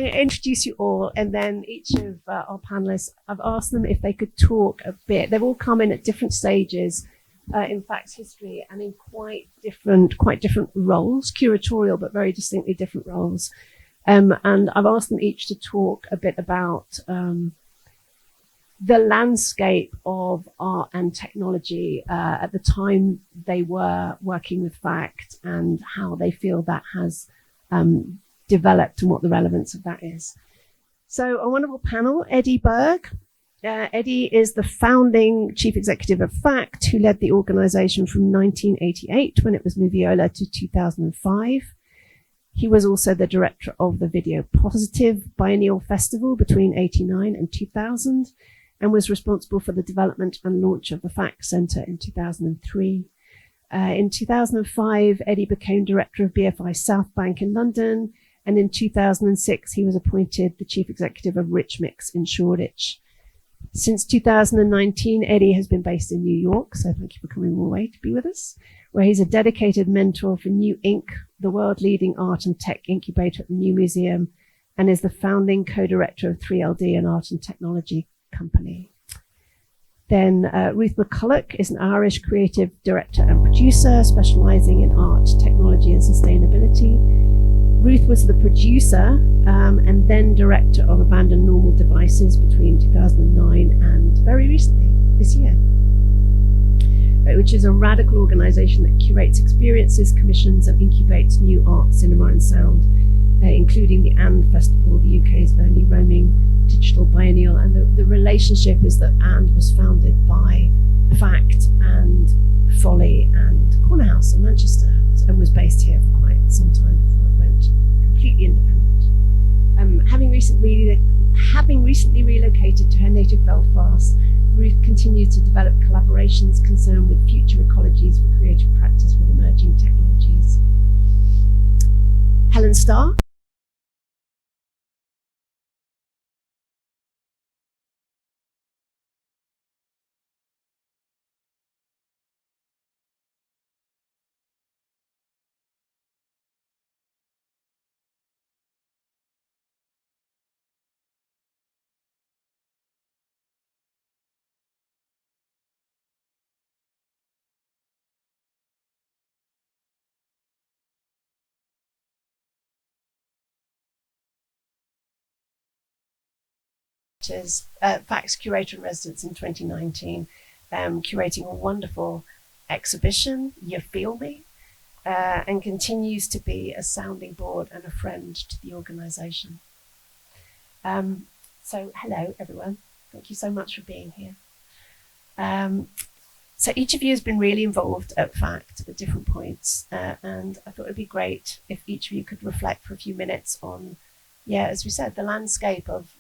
I introduce you all, and then each of our panelists, I've asked them if they could talk a bit. They've all come in at different stages in facts history and in quite different roles, curatorial but very distinctly different roles. And I've asked them each to talk a bit about the landscape of art and technology at the time they were working with fact, and how they feel that has developed and what the relevance of that is. So a wonderful panel, Eddie Berg. Eddie is the founding chief executive of FACT, who led the organization from 1988, when it was Moviola, to 2005. He was also the director of the Video Positive Biennial Festival between 89 and 2000, and was responsible for the development and launch of the FACT Centre in 2003. In 2005, Eddie became director of BFI South Bank in London, and in 2006, he was appointed the chief executive of Rich Mix in Shoreditch. Since 2019, Eddie has been based in New York, so thank you for coming all the way to be with us, where he's a dedicated mentor for New Inc., the world-leading art and tech incubator at the New Museum, and is the founding co-director of 3LD, an art and technology company. Then Ruth McCullough is an Irish creative director and producer, specializing in art, technology, and sustainability. Ruth was the producer and then director of Abandoned Normal Devices between 2009 and very recently, this year, which is a radical organization that curates experiences, commissions, and incubates new art, cinema, and sound, including the And Festival, the UK's only roaming digital biennial. And the relationship is that And was founded by Fact and Folly and Corner House in Manchester, and was based here for quite some time before it went completely independent. Having recently relocated to her native Belfast, Ruth continues to develop collaborations concerned with future ecologies for creative practice with emerging technologies. Helen Starr. Facts curator in residence in 2019, curating a wonderful exhibition, You Feel Me, and continues to be a sounding board and a friend to the organisation. So hello everyone, thank you so much for being here. So each of you has been really involved at FACT at different points, and I thought it'd be great if each of you could reflect for a few minutes on, as we said, the landscape of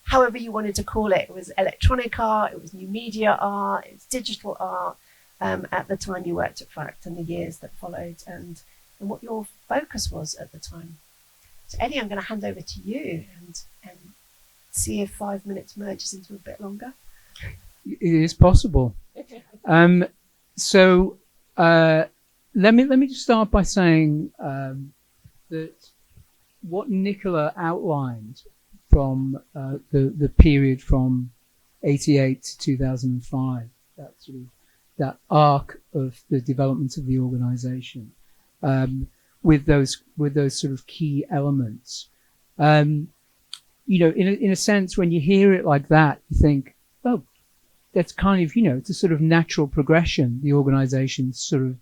however you wanted to call it. It was electronic art, it was new media art, it was digital art, at the time you worked at FACT and the years that followed, and what your focus was at the time. So Eddie, I'm going to hand over to you and see if 5 minutes merges into a bit longer. It is possible. So let me just start by saying that what Nicola outlined from the period from 88 to 2005, that arc of the development of the organisation, with those sort of key elements. In a sense, when you hear it like that, you think, oh, that's kind of, it's a sort of natural progression. The organisation sort of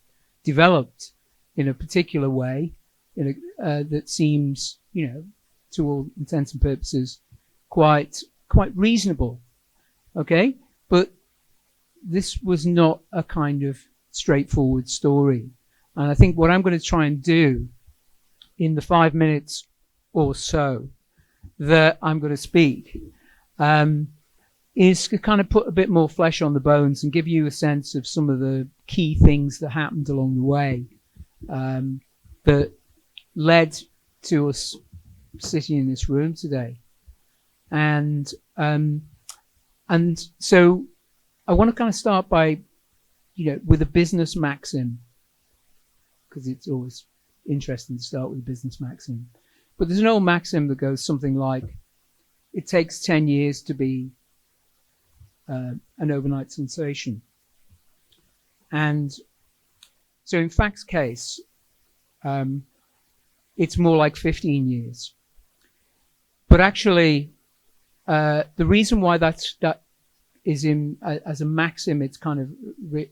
developed in a particular way, that seems, to all intents and purposes, quite reasonable. Okay, but this was not a kind of straightforward story, and I think what I'm going to try and do in the 5 minutes or so that I'm going to speak is to kind of put a bit more flesh on the bones and give you a sense of some of the key things that happened along the way, that led to us sitting in this room today. And so I want to kind of start by, with a business maxim, because it's always interesting to start with a business maxim. But there's an old maxim that goes something like, it takes 10 years to be an overnight sensation. And so in Fact's case, it's more like 15 years. But actually, the reason why that is in as a maxim, it's kind of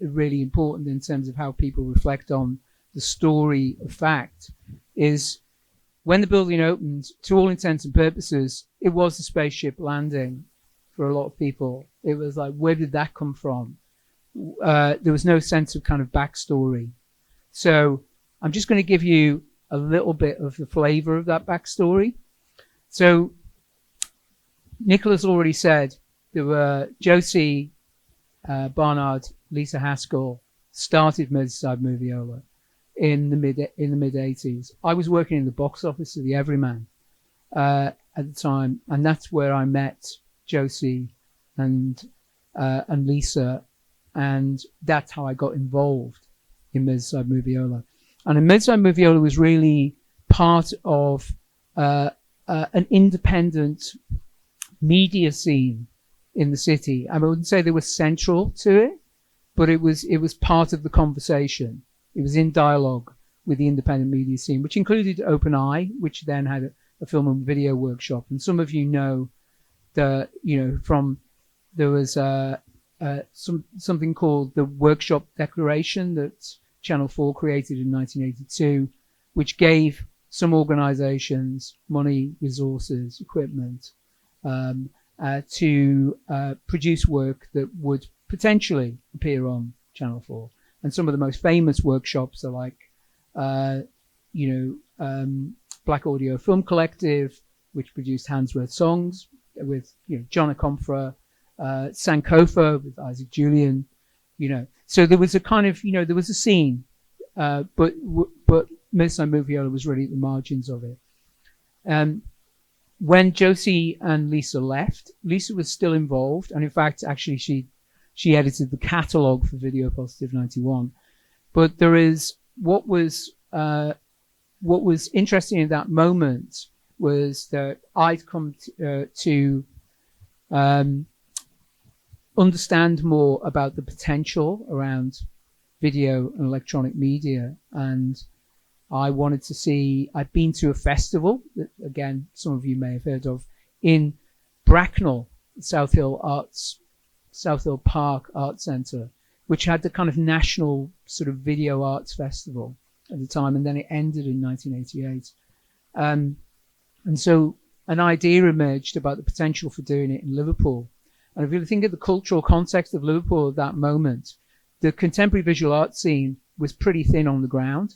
really important in terms of how people reflect on the story of Fact, is when the building opened, to all intents and purposes, it was a spaceship landing for a lot of people. It was like, where did that come from? There was no sense of kind of backstory. So I'm just going to give you a little bit of the flavor of that backstory. So Nicola's already said there were Josie Barnard, Lisa Haskell started Merseyside Moviola in the mid 80s. I was working in the box office of the Everyman at the time, and that's where I met Josie and Lisa, and that's how I got involved in Merseyside Moviola. And Merseyside Moviola was really part of an independent media scene in the city. I wouldn't say they were central to it, but it was part of the conversation. It was in dialogue with the independent media scene, which included Open Eye, which then had a film and video workshop. And some of you know there was something called the Workshop Declaration that Channel 4 created in 1982, which gave some organizations money, resources, equipment to produce work that would potentially appear on Channel 4. And some of the most famous workshops are like, Black Audio Film Collective, which produced Handsworth Songs with John Akomfra, Sankofa with Isaac Julian, So there was a kind of, there was a scene, but Merseyside Moviola was really at the margins of it. When Josie and Lisa left, Lisa was still involved, and in fact, actually, she edited the catalogue for Video Positive 91. But there is what was interesting in that moment was that I'd come to understand more about the potential around video and electronic media, and I wanted to see. I'd been to a festival that, again, some of you may have heard of, in Bracknell, South Hill Park Art Centre, which had the kind of national sort of video arts festival at the time, and then it ended in 1988. And so an idea emerged about the potential for doing it in Liverpool. And if you think of the cultural context of Liverpool at that moment, the contemporary visual art scene was pretty thin on the ground.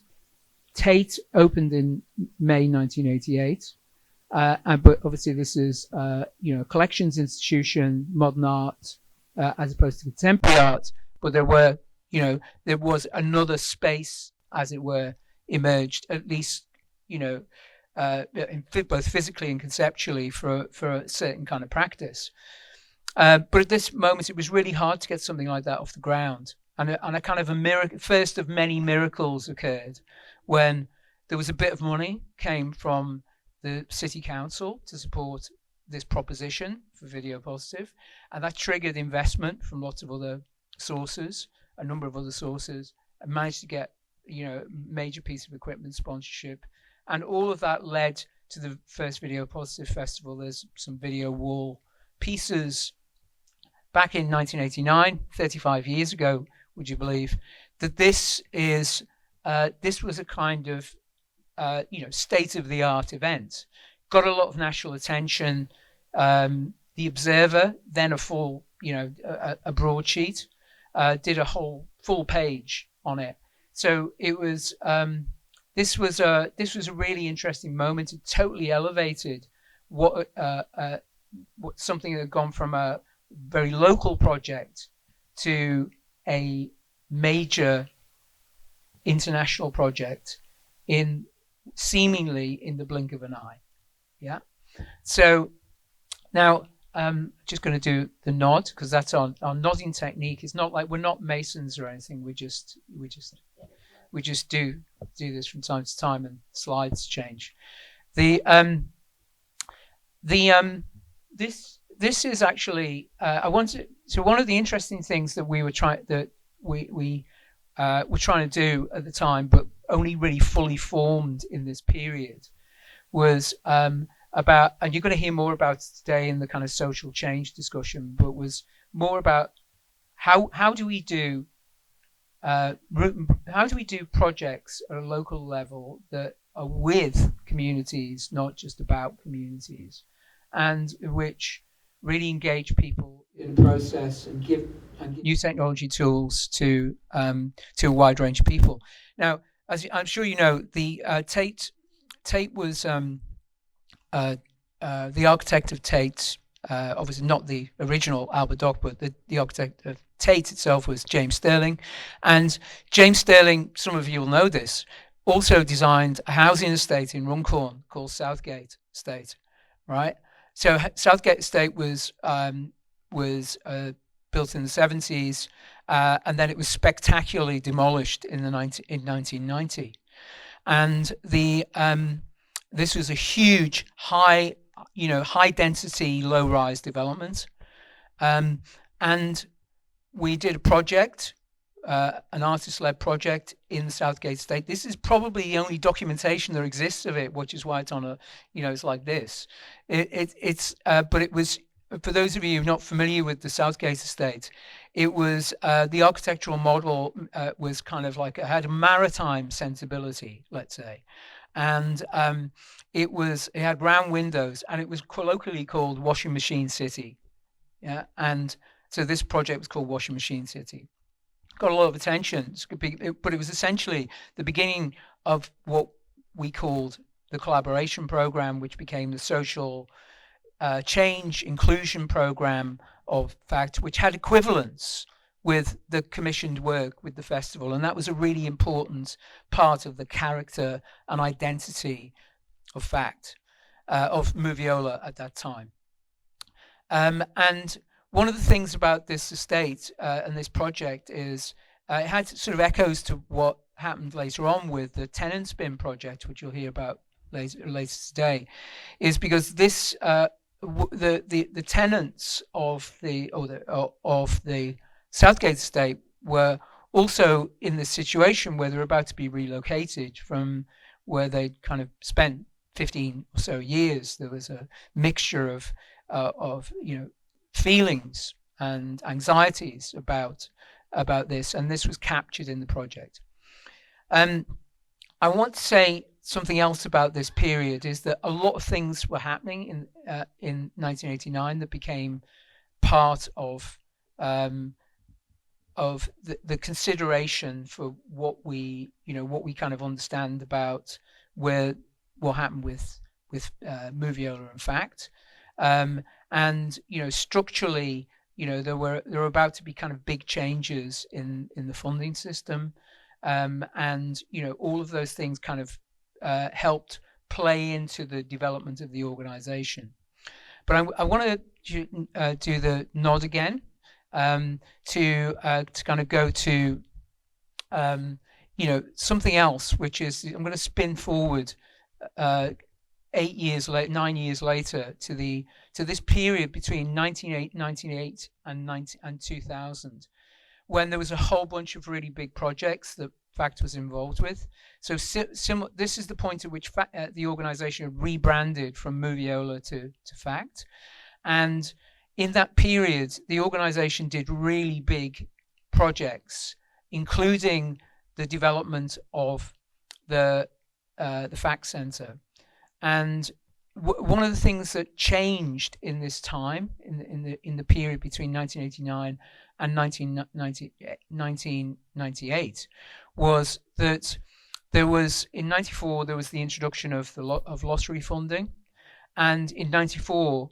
Tate opened in May 1988, but obviously this is a collections institution, modern art, as opposed to contemporary art. But there was another space, as it were, emerged, at least both physically and conceptually for a certain kind of practice. But at this moment, it was really hard to get something like that off the ground. And a kind of a miracle, first of many miracles occurred when there was a bit of money came from the city council to support this proposition for Video Positive. And that triggered investment from lots of other sources, a number of other sources, and managed to get, major piece of equipment sponsorship. And all of that led to the first Video Positive Festival. There's some video wall pieces back in 1989, 35 years ago, would you believe, that this was a kind of, state-of-the-art event. Got a lot of national attention. The Observer, then a full, a broadsheet, did a whole full page on it. So it was, this was a really interesting moment. It totally elevated what something that had gone from a very local project to a major international project seemingly in the blink of an eye. Yeah. So now just going to do the nod, because that's our nodding technique. It's not like we're not Masons or anything. We just do this from time to time, and slides change. The this is actually so one of the interesting things that we were trying were trying to do at the time, but only really fully formed in this period, was about, and you're going to hear more about it today in the kind of social change discussion, but was more about how do we do projects at a local level that are with communities, not just about communities, and which really engage people in the process and give new technology tools to a wide range of people. Now, as I'm sure you know, the Tate was the architect of Tate. Obviously not the original Albert Dock, but the architect of Tate itself was James Stirling. And James Stirling, some of you will know this, also designed a housing estate in Runcorn called Southgate Estate, right? So Southgate Estate was built in the 70s, and then it was spectacularly demolished in 1990. And this was a huge, high density, low rise development. And we did a project, an artist-led project in the Southgate Estate. This is probably the only documentation there exists of it, which is why it's on a, it's like this. But it was, for those of you not familiar with the Southgate Estate, it was the architectural model was kind of like, it had a maritime sensibility, let's say. And it had round windows, and it was colloquially called Washing Machine City. Yeah, and so this project was called Washing Machine City. Got a lot of attention, but it was essentially the beginning of what we called the collaboration program, which became the social change inclusion program of FACT, which had equivalence with the commissioned work with the festival. And that was a really important part of the character and identity of FACT, of Moviola at that time. And one of the things about this estate and this project is it had sort of echoes to what happened later on with the Tenant Spin project, which you'll hear about later today, is because this the tenants of the Southgate estate were also in this situation where they're about to be relocated from where they'd kind of spent 15 or so years. There was a mixture of feelings and anxieties about this, and this was captured in the project. I want to say something else about this period, is that a lot of things were happening in 1989 that became part of the consideration for what we kind of understand about what happened with Moviola and FACT. And structurally, there were about to be kind of big changes in the funding system, and all of those things kind of helped play into the development of the organization. But I want to do the nod again to kind of go to something else, which is, I'm going to spin forward 9 years later to this period between 1998 and 2000, when there was a whole bunch of really big projects that FACT was involved with. So this is the point at which the organization rebranded from Moviola to FACT. And in that period, the organization did really big projects, including the development of the FACT Center. And one of the things that changed in this time, in the period between 1989 and 1998, was that there was, in 94, there was the introduction of lottery funding, and in 94,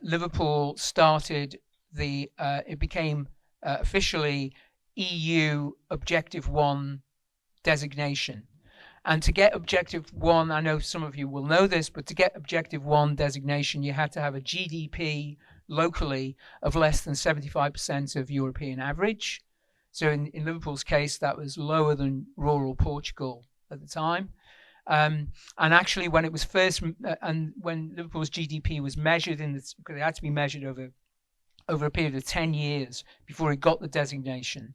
Liverpool started it became officially EU Objective 1 designation. And to get Objective 1, I know some of you will know this, but to get Objective 1 designation, you had to have a GDP locally of less than 75% of European average. So in Liverpool's case, that was lower than rural Portugal at the time. And actually, when it was first, and when Liverpool's GDP was measured because it had to be measured over a period of 10 years before it got the designation.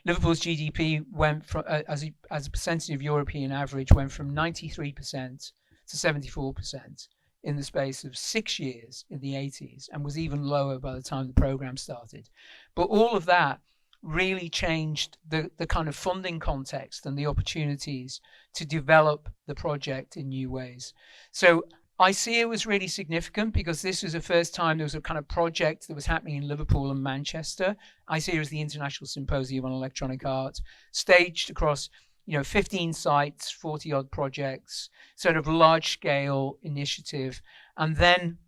Liverpool's GDP went from, as a percentage of European average, went from 93% to 74% in the space of 6 years in the 80s, and was even lower by the time the program started. But all of that really changed the kind of funding context and the opportunities to develop the project in new ways. So I see it was really significant because this was the first time there was a kind of project that was happening in Liverpool and Manchester. I see it as the International Symposium on Electronic Art, staged across 15 sites, 40 odd projects, sort of large scale initiative. And then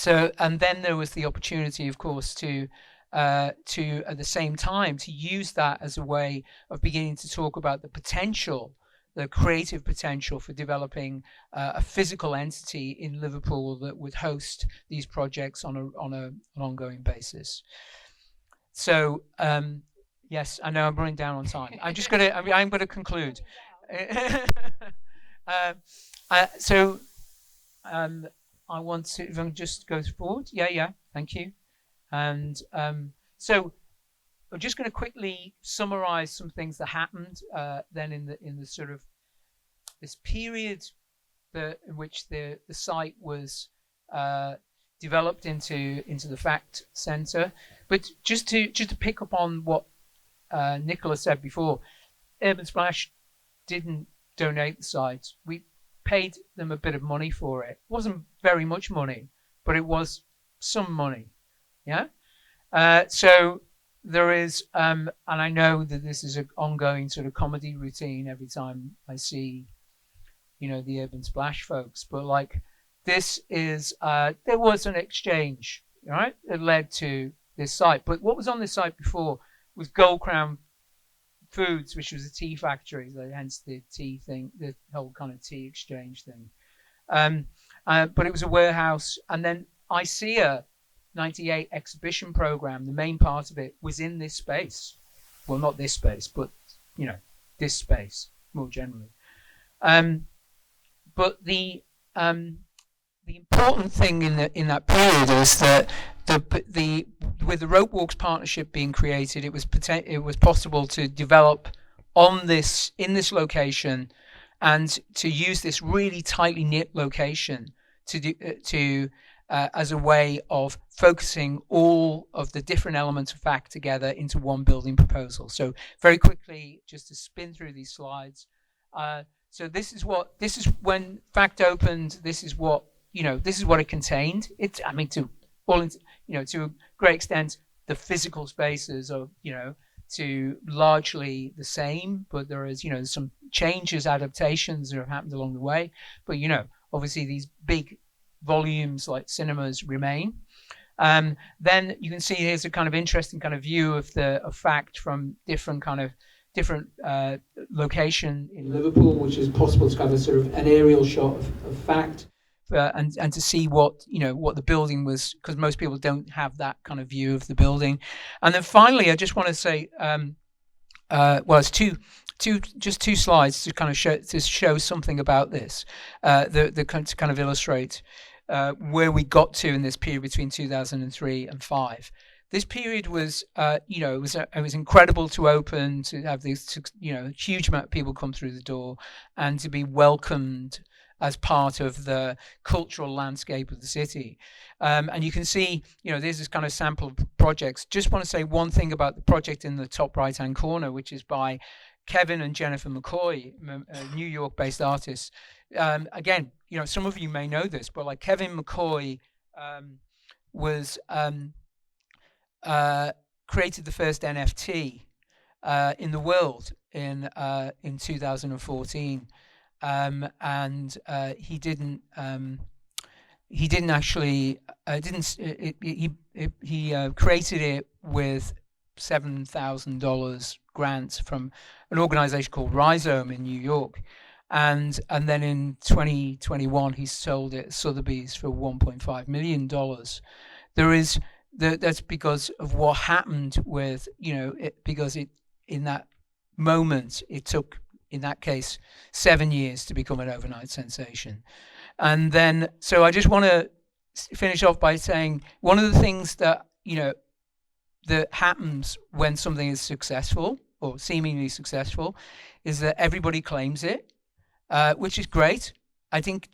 there was the opportunity, of course, to at the same time to use that as a way of beginning to talk about the potential, the creative potential for developing a physical entity in Liverpool that would host these projects on an ongoing basis. So yes, I know I'm running down on time. I'm going to conclude. So I want to, if I can just go forward. Yeah, thank you. And so I'm just going to quickly summarize some things that happened then in the sort of this period in which the site was developed into the fact center. But just to pick up on what Nicola said before, Urban Splash didn't donate the site. We paid them a bit of money for it. It wasn't very much money, but it was some money. Yeah. So there is, and I know that this is an ongoing sort of comedy routine every time I see, the Urban Splash folks. But like, this is, there was an exchange, right? That led to this site. But what was on this site before was Gold Crown Foods, which was a tea factory, so hence the tea thing, the whole kind of tea exchange thing. But it was a warehouse, and then ICEA 98 exhibition program, the main part of it was in this space. Well, not this space, but this space more generally. But the important thing in that period is that with the Rope Walks partnership being created, it was possible to develop in this location, and to use this really tightly knit location as a way of focusing all of the different elements of FACT together into one building proposal. So very quickly, just to spin through these slides. So this is when FACT opened. This is what it contained. To a great extent, the physical spaces are to largely the same, but there is some changes, adaptations that have happened along the way. But obviously these big volumes like cinemas remain. Then you can see here's a kind of interesting kind of view of FACT from different location in Liverpool, which is possible to have a sort of an aerial shot of FACT, and to see what the building was, because most people don't have that kind of view of the building. And then finally, I just want to say, it's two slides to kind of show something about this, to kind of illustrate where we got to in this period between 2003 and 5. This period was, it was incredible to open, to have this, huge amount of people come through the door, and to be welcomed as part of the cultural landscape of the city. And you can see, there's this kind of sample of projects. Just want to say one thing about the project in the top right-hand corner, which is by Kevin and Jennifer McCoy, New York-based artists. Again, some of you may know this, but like Kevin McCoy was created the first NFT in the world in 2014, and he didn't actually he created it with $7,000 grants from an organization called Rhizome in New York, and then in 2021 he sold it at Sotheby's for $1.5 million. That's because of what happened with, because in that moment it took in that case, 7 years to become an overnight sensation. And then, so I just want to finish off by saying one of the things that, that happens when something is successful or seemingly successful is that everybody claims it, which is great. I think,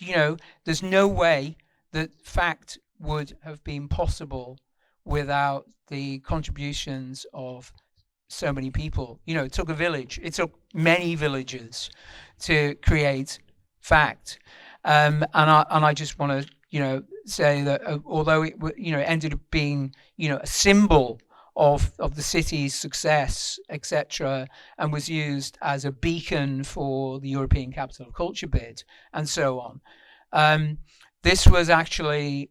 there's no way that FACT would have been possible without the contributions of so many people. It took a village. It took many villages to create FACT. And I just want to, say that although it, ended up being, a symbol of the city's success, etc., and was used as a beacon for the European Capital of Culture bid, and so on. This was actually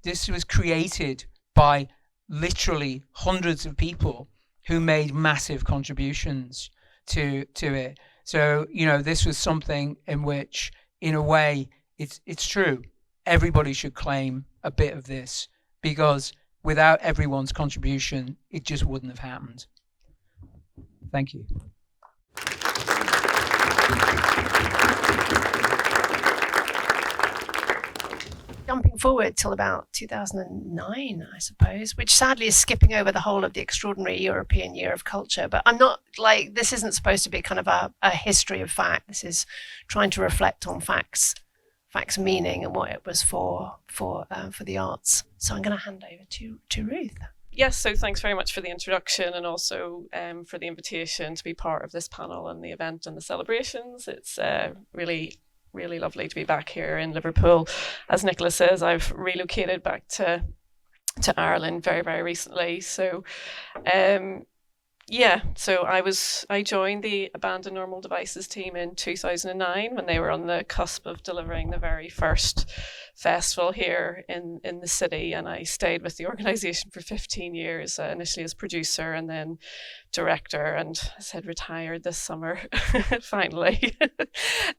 this was created by literally hundreds of people who made massive contributions to it. So this was something in which, in a way, it's true. Everybody should claim a bit of this, because without everyone's contribution, it just wouldn't have happened. Thank you. Jumping forward till about 2009, I suppose, which sadly is skipping over the whole of the extraordinary European Year of Culture. But I'm not this isn't supposed to be kind of a history of FACT. This is trying to reflect on FACT's meaning and what it was for the arts. So I'm going to hand over to Ruth. Yes, so thanks very much for the introduction, and also for the invitation to be part of this panel and the event and the celebrations. It's really lovely to be back here in Liverpool. As Nicola says, I've relocated back to Ireland very, very recently. So so I joined the Abandoned Normal Devices team in 2009 when they were on the cusp of delivering the very first festival here in the city, and I stayed with the organisation for 15 years, initially as producer and then director, and I said retired this summer finally.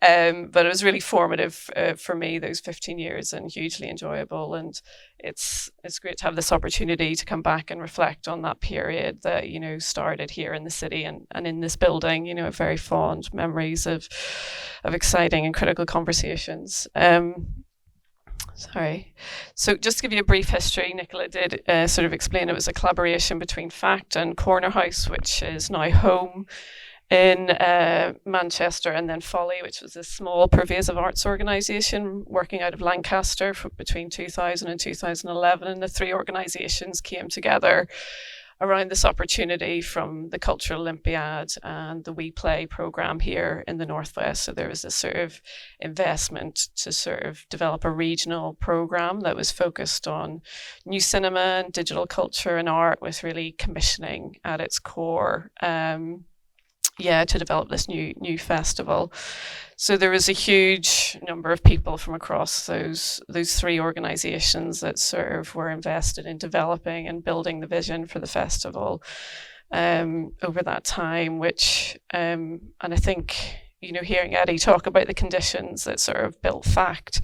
But it was really formative for me, those 15 years, and hugely enjoyable, and it's great to have this opportunity to come back and reflect on that period that started here in the city and in this building. Very fond memories of exciting and critical conversations. So just to give you a brief history, Nicola did sort of explain it was a collaboration between FACT and Corner House, which is now home in Manchester, and then Folly, which was a small pervasive arts organisation working out of Lancaster between 2000 and 2011. And the three organisations came together around this opportunity from the Cultural Olympiad and the We Play programme here in the Northwest. So there was a sort of investment to sort of develop a regional programme that was focused on new cinema and digital culture and art, with really commissioning at its core to develop this new festival. So there was a huge number of people from across those three organisations that sort of were invested in developing and building the vision for the festival over that time, which and I think hearing Eddie talk about the conditions that sort of built FACT,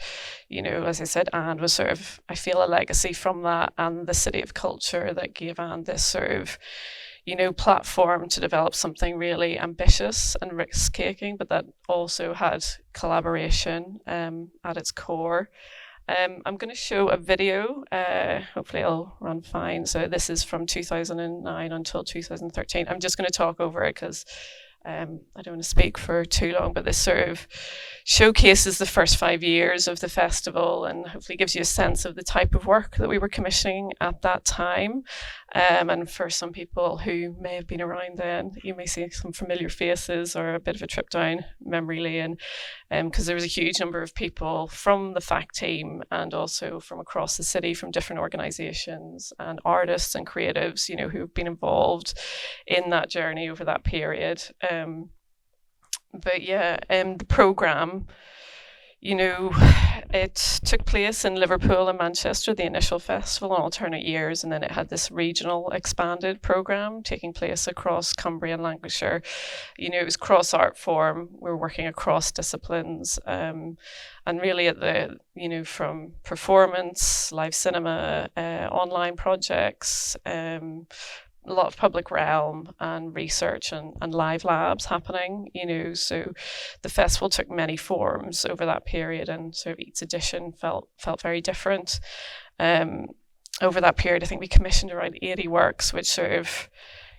as I said, Anne was sort of, I feel, a legacy from that, and the City of Culture that gave Anne this sort of platform to develop something really ambitious and risk-taking, but that also had collaboration at its core. I'm going to show a video. Hopefully it'll run fine. So this is from 2009 until 2013. I'm just going to talk over it because I don't want to speak for too long, but this sort of showcases the first 5 years of the festival and hopefully gives you a sense of the type of work that we were commissioning at that time. And for some people who may have been around then, you may see some familiar faces or a bit of a trip down memory lane, because there was a huge number of people from the FACT team and also from across the city, from different organisations and artists and creatives, who've been involved in that journey over that period. The programme, it took place in Liverpool and Manchester, the initial festival, on alternate years, and then it had this regional expanded programme taking place across Cumbria and Lancashire. It was cross art form. We were working across disciplines, and really at the, from performance, live cinema, online projects, a lot of public realm and research and live labs happening, so the festival took many forms over that period, and sort of each edition felt very different. Over that period, I think we commissioned around 80 works, which sort of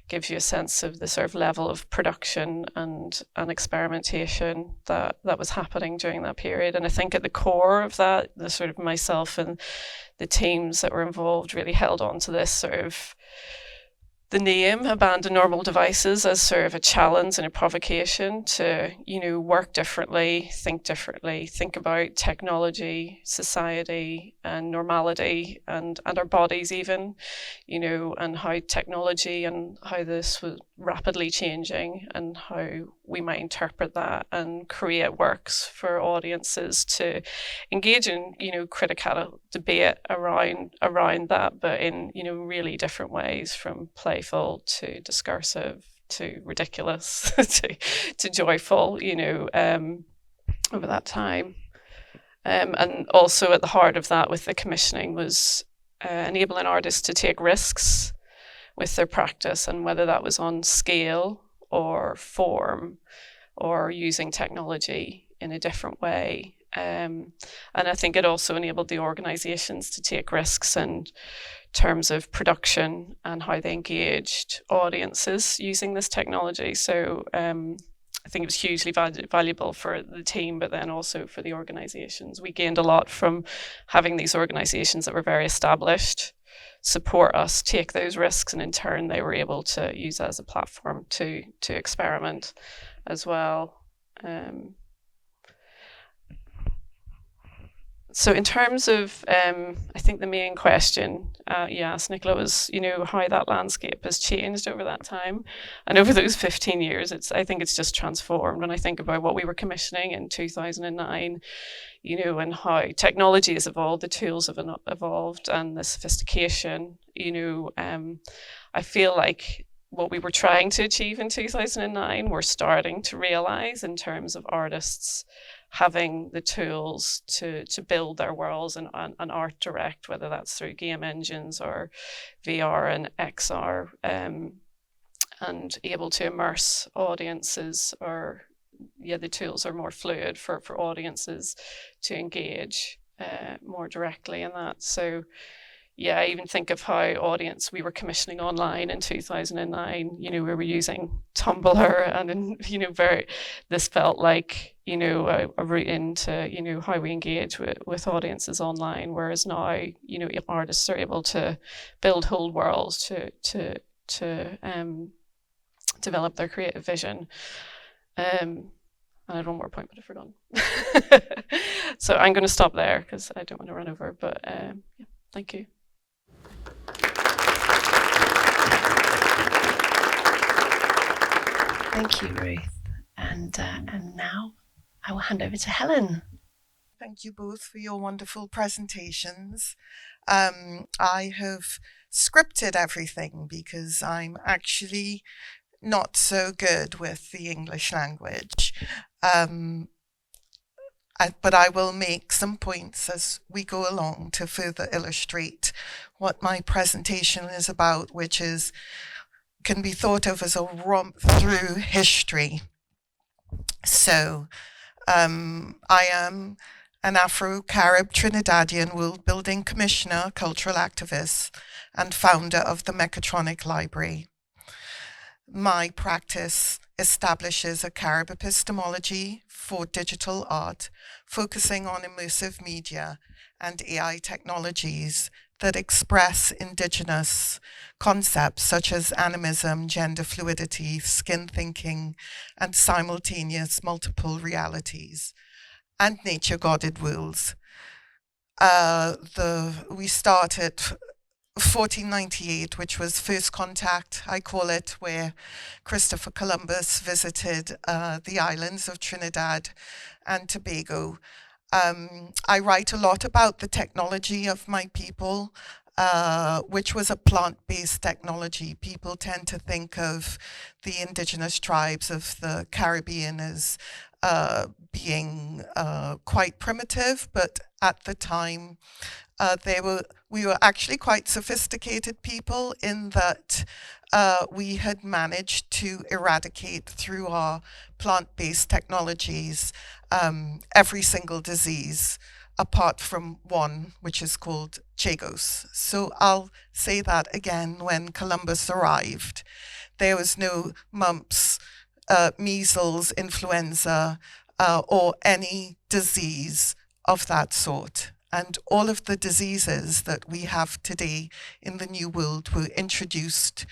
gives you a sense of the sort of level of production and experimentation that was happening during that period. And I think at the core of that, the sort of myself and the teams that were involved really held on to this sort of the name Abandon Normal Devices as sort of a challenge and a provocation to, work differently, think about technology, society and normality and our bodies even, and how technology and how this was rapidly changing and how we might interpret that and create works for audiences to engage in, critical debate around that, but in, really different ways, from playful to discursive to ridiculous to joyful, over that time. And also at the heart of that with the commissioning was enabling artists to take risks with their practice, and whether that was on scale or form or using technology in a different way. And I think it also enabled the organisations to take risks in terms of production and how they engaged audiences using this technology. So I think it was hugely valuable for the team, but then also for the organisations. We gained a lot from having these organisations that were very established support us take those risks, and in turn they were able to use that as a platform to experiment as well. So in terms of, I think the main question you asked, Nicola, was, how that landscape has changed over that time. And over those 15 years, I think it's just transformed. When I think about what we were commissioning in 2009, and how technology has evolved, the tools have evolved, and the sophistication, I feel like what we were trying to achieve in 2009, we're starting to realize in terms of artists having the tools to build their worlds and art direct, whether that's through game engines or VR and XR, and able to immerse audiences, or the tools are more fluid for audiences to engage more directly in that. So I even think of how we were commissioning online in 2009, we were using Tumblr, and this felt like, a route into, how we engage with audiences online, whereas now, artists are able to build whole worlds to develop their creative vision. And I had one more point, but I've forgotten. So I'm going to stop there because I don't want to run over, but thank you. Thank you, Ruth. And now I will hand over to Helen. Thank you both for your wonderful presentations. I have scripted everything because I'm actually not so good with the English language. But I will make some points as we go along to further illustrate what my presentation is about, which can be thought of as a romp through history. So I am an Afro-Carib Trinidadian world building commissioner, cultural activist, and founder of the Mechatronic Library. My practice establishes a Carib epistemology for digital art, focusing on immersive media and AI technologies that express indigenous concepts such as animism, gender fluidity, skin thinking, and simultaneous multiple realities, and nature-guided worlds. We started 1498, which was first contact, I call it, where Christopher Columbus visited the islands of Trinidad and Tobago. I write a lot about the technology of my people, which was a plant-based technology. People tend to think of the indigenous tribes of the Caribbean as being quite primitive, but at the time we were actually quite sophisticated people in that we had managed to eradicate through our plant-based technologies every single disease apart from one, which is called Chagos. So I'll say that again. When Columbus arrived, there was no mumps, measles, influenza, or any disease of that sort. And all of the diseases that we have today in the New World were introduced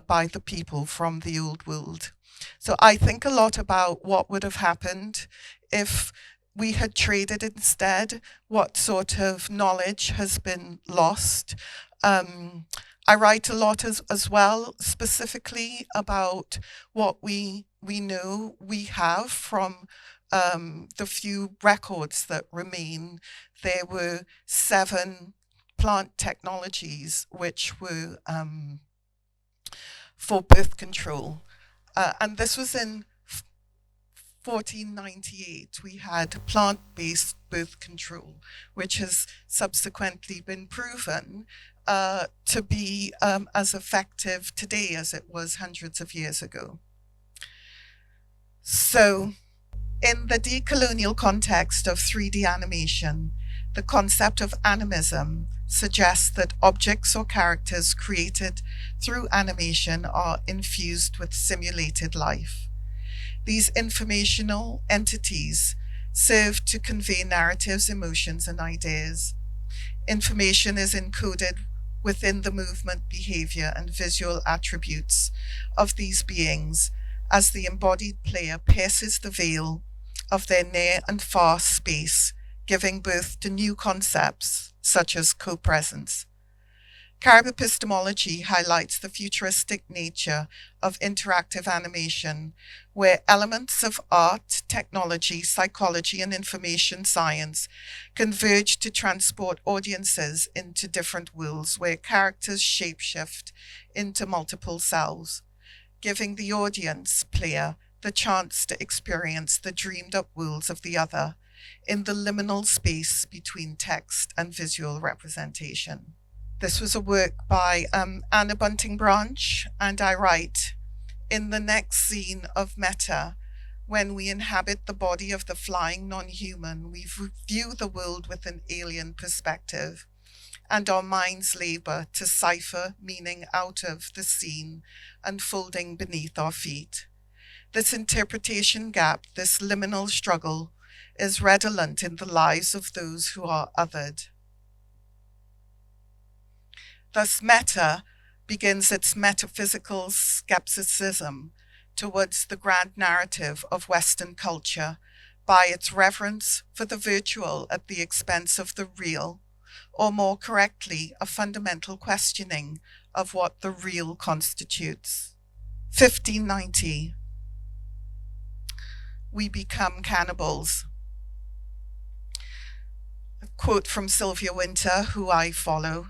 by the people from the Old World. So I think a lot about what would have happened if we had traded instead, what sort of knowledge has been lost. I write a lot as well, specifically about what we know we have from the few records that remain. There were 7 plant technologies which were for birth control. And this was in 1498. We had plant-based birth control, which has subsequently been proven to be as effective today as it was hundreds of years ago. So, in the decolonial context of 3D animation, the concept of animism suggests that objects or characters created through animation are infused with simulated life. These informational entities serve to convey narratives, emotions, and ideas. Information is encoded within the movement, behavior, and visual attributes of these beings as the embodied player pierces the veil of their near and far space, giving birth to new concepts such as co-presence. Carib epistemology highlights the futuristic nature of interactive animation, where elements of art, technology, psychology, and information science converge to transport audiences into different worlds where characters shapeshift into multiple selves, giving the audience player the chance to experience the dreamed-up worlds of the other in the liminal space between text and visual representation. This was a work by Anna Bunting Branch, and I write, in the next scene of Meta, when we inhabit the body of the flying non-human, we view the world with an alien perspective, and our minds labor to cipher meaning out of the scene unfolding beneath our feet. This interpretation gap, this liminal struggle, is redolent in the lives of those who are othered. Thus, Meta begins its metaphysical skepticism towards the grand narrative of Western culture by its reverence for the virtual at the expense of the real, or more correctly, a fundamental questioning of what the real constitutes. 1590. We become cannibals. A quote from Sylvia Wynter, who I follow.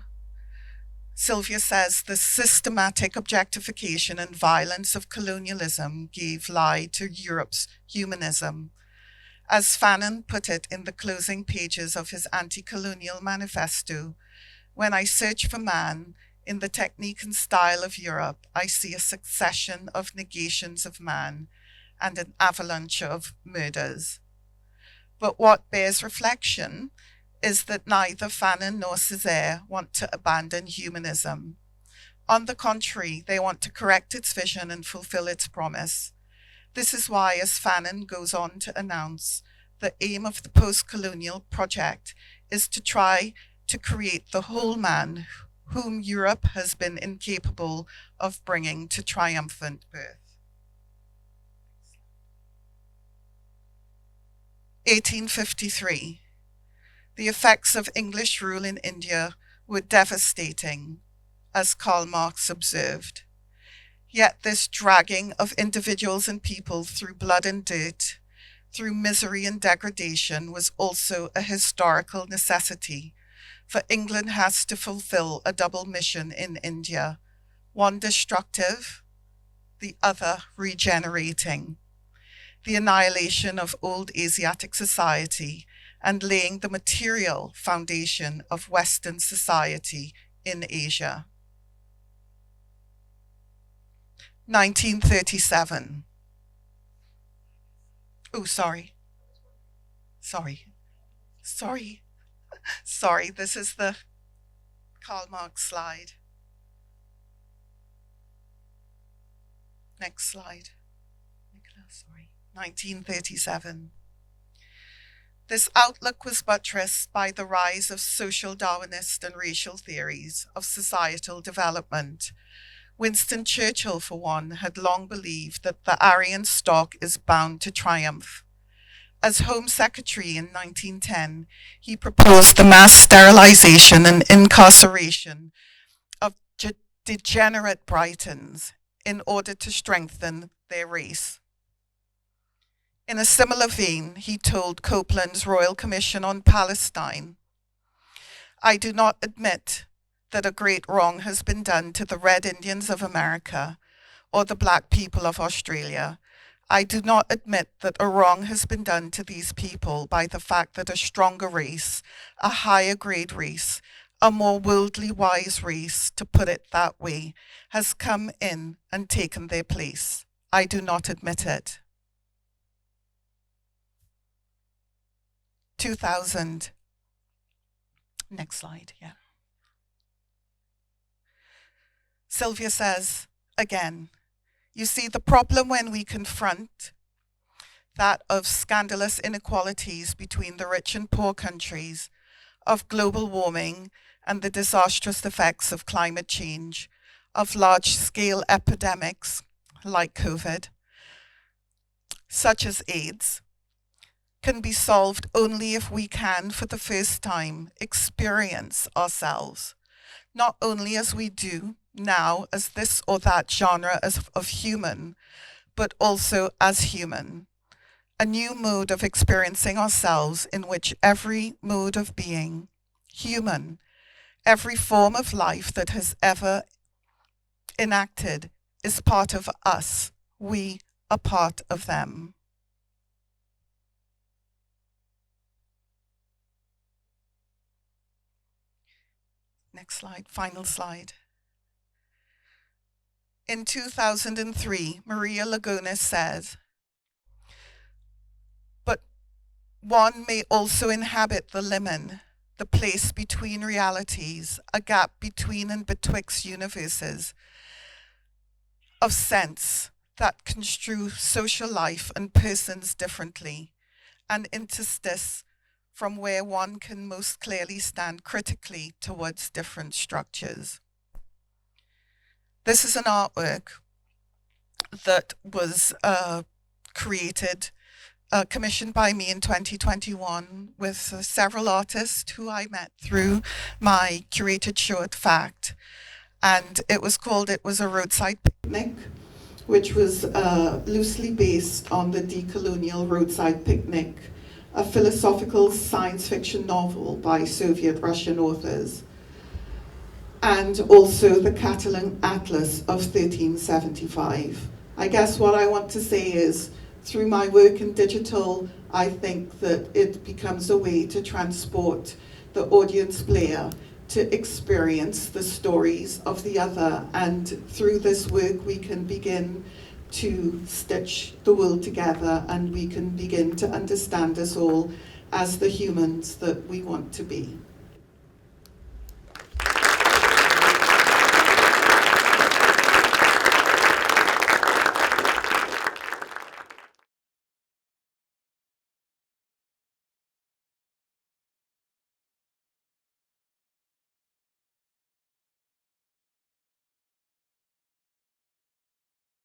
Sylvia says, the systematic objectification and violence of colonialism gave lie to Europe's humanism. As Fanon put it in the closing pages of his anti-colonial manifesto, when I search for man in the technique and style of Europe, I see a succession of negations of man and an avalanche of murders. But what bears reflection is that neither Fanon nor Césaire want to abandon humanism. On the contrary, they want to correct its vision and fulfill its promise. This is why, as Fanon goes on to announce, the aim of the post-colonial project is to try to create the whole man whom Europe has been incapable of bringing to triumphant birth. 1853. The effects of English rule in India were devastating, as Karl Marx observed. Yet this dragging of individuals and people through blood and dirt, through misery and degradation, was also a historical necessity, for England has to fulfill a double mission in India, one destructive, the other regenerating. the annihilation of old Asiatic society, and laying the material foundation of Western society in Asia. 1937. Oh, sorry. Sorry, this is the Karl Marx slide. Next slide. Nicola, sorry. 1937. This outlook was buttressed by the rise of social Darwinist and racial theories of societal development. Winston Churchill, for one, had long believed that the Aryan stock is bound to triumph. As Home Secretary in 1910, he proposed the mass sterilization and incarceration of degenerate Britons in order to strengthen their race. In a similar vein, he told Copeland's Royal Commission on Palestine, "I do not admit that a great wrong has been done to the Red Indians of America or the Black people of Australia. I do not admit that a wrong has been done to these people by the fact that a stronger race, a higher grade race, a more worldly wise race, to put it that way, has come in and taken their place. I do not admit it." 2000. Next slide, yeah. Sylvia says, again, "You see, the problem when we confront that of scandalous inequalities between the rich and poor countries, of global warming and the disastrous effects of climate change, of large-scale epidemics like COVID, such as AIDS, can be solved only if we can, for the first time, experience ourselves, not only as we do now as this or that genre of human, but also as human. A new mode of experiencing ourselves in which every mode of being, human, every form of life that has ever enacted is part of us. We are part of them." Next slide, final slide. In 2003, Maria Lugones said, "But one may also inhabit the limen, the place between realities, a gap between and betwixt universes of sense that construe social life and persons differently, an interstice from where one can most clearly stand critically towards different structures." This is an artwork that was commissioned by me in 2021 with several artists who I met through my curated show at Fact. And it was called It Was a Roadside Picnic, which was loosely based on the decolonial Roadside Picnic, a philosophical science fiction novel by Soviet Russian authors, and also the Catalan Atlas of 1375. I guess what I want to say is, through my work in digital, I think that it becomes a way to transport the audience player to experience the stories of the other, and through this work we can begin to stitch the world together, and we can begin to understand us all as the humans that we want to be.